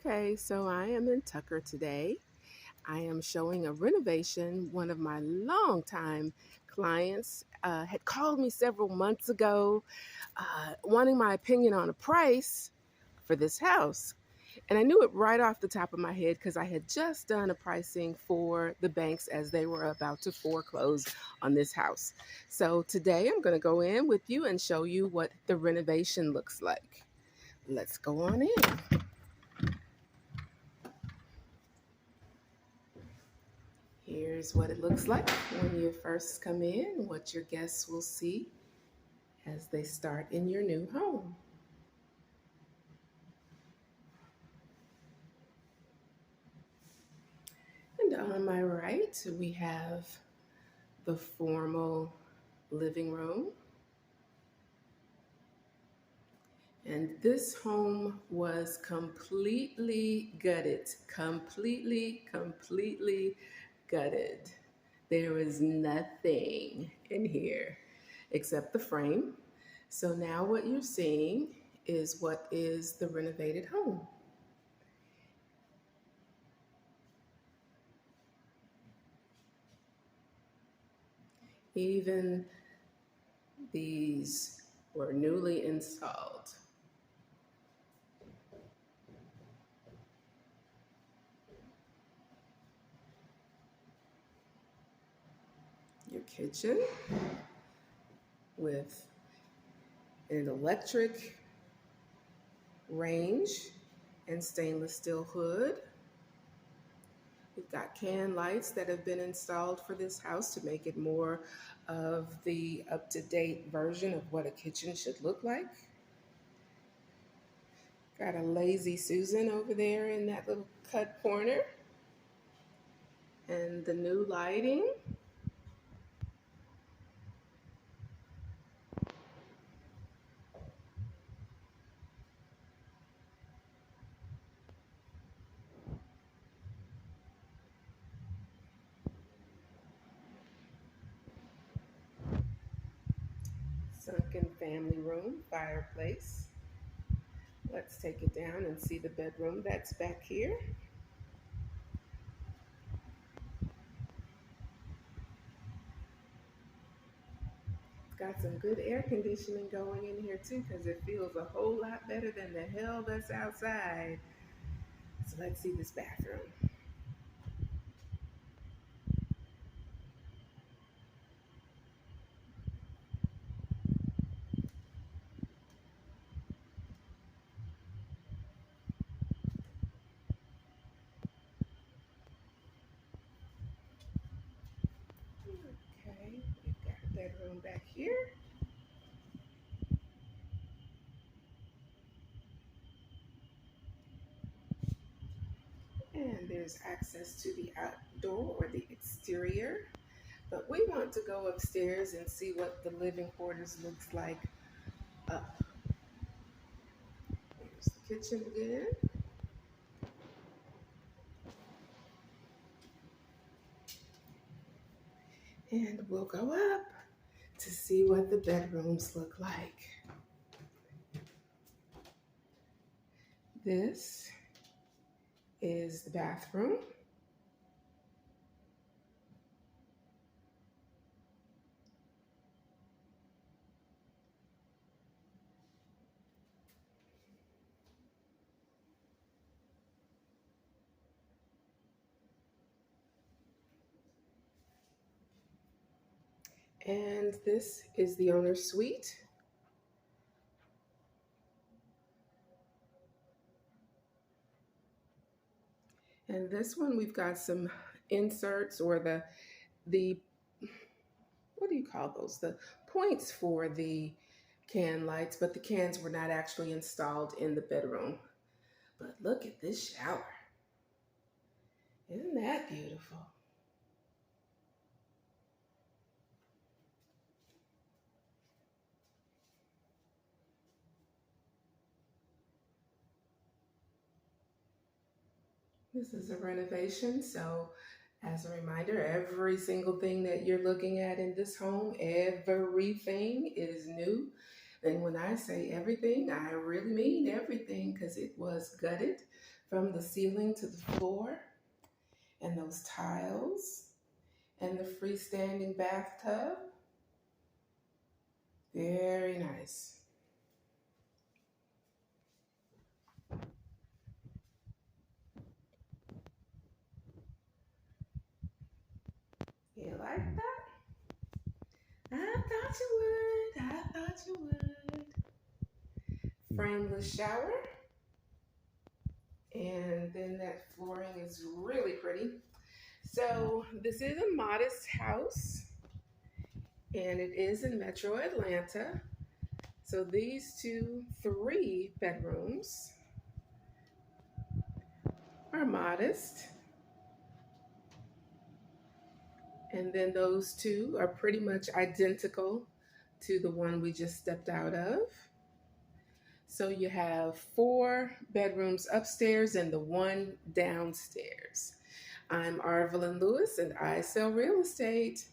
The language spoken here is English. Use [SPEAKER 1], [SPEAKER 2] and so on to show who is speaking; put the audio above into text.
[SPEAKER 1] Okay, so I am in Tucker today. I am showing a renovation. One of my longtime clients had called me several months ago wanting my opinion on a price for this house. And I knew it right off the top of my head because I had just done a pricing for the banks as they were about to foreclose on this house. So today I'm going to go in with you and show you what the renovation looks like. Let's go on in. Here's what it looks like when you first come in, what your guests will see as they start in your new home. And on my right, we have the formal living room. And this home was completely gutted, completely gutted. There is nothing in here except the frame. So now what you're seeing is what is the renovated home. Even these were newly installed. Your kitchen with an electric range and stainless steel hood. We've got can lights that have been installed for this house to make it more of the up-to-date version of what a kitchen should look like. Got a lazy Susan over there in that little cut corner. And the new lighting. Sunken family room, fireplace. Let's take it down and see the bedroom that's back here. It's got some good air conditioning going in here too because it feels a whole lot better than the hell that's outside. So let's see this bathroom. Okay, we've got a bedroom back here. And there's access to the outdoor or the exterior. But we want to go upstairs and see what the living quarters looks like up. There's the kitchen again. And we'll go up to see what the bedrooms look like. This is the bathroom. And this is the owner's suite. And this one we've got some inserts or the what do you call those? The points for the can lights, but the cans were not actually installed in the bedroom. But look at this shower. Isn't that beautiful? This is a renovation, so as a reminder, every single thing that you're looking at in this home, everything is new. And when I say everything, I really mean everything because it was gutted from the ceiling to the floor, and those tiles, and the freestanding bathtub. Very nice. You like that? I thought you would. I thought you would. Frameless shower. And then that flooring is really pretty. So this is a modest house, and it is in Metro Atlanta. So these three bedrooms are modest. And then those two are pretty much identical to the one we just stepped out of. So you have 4 bedrooms upstairs and the one downstairs. I'm Arvelyn Lewis, and I sell real estate.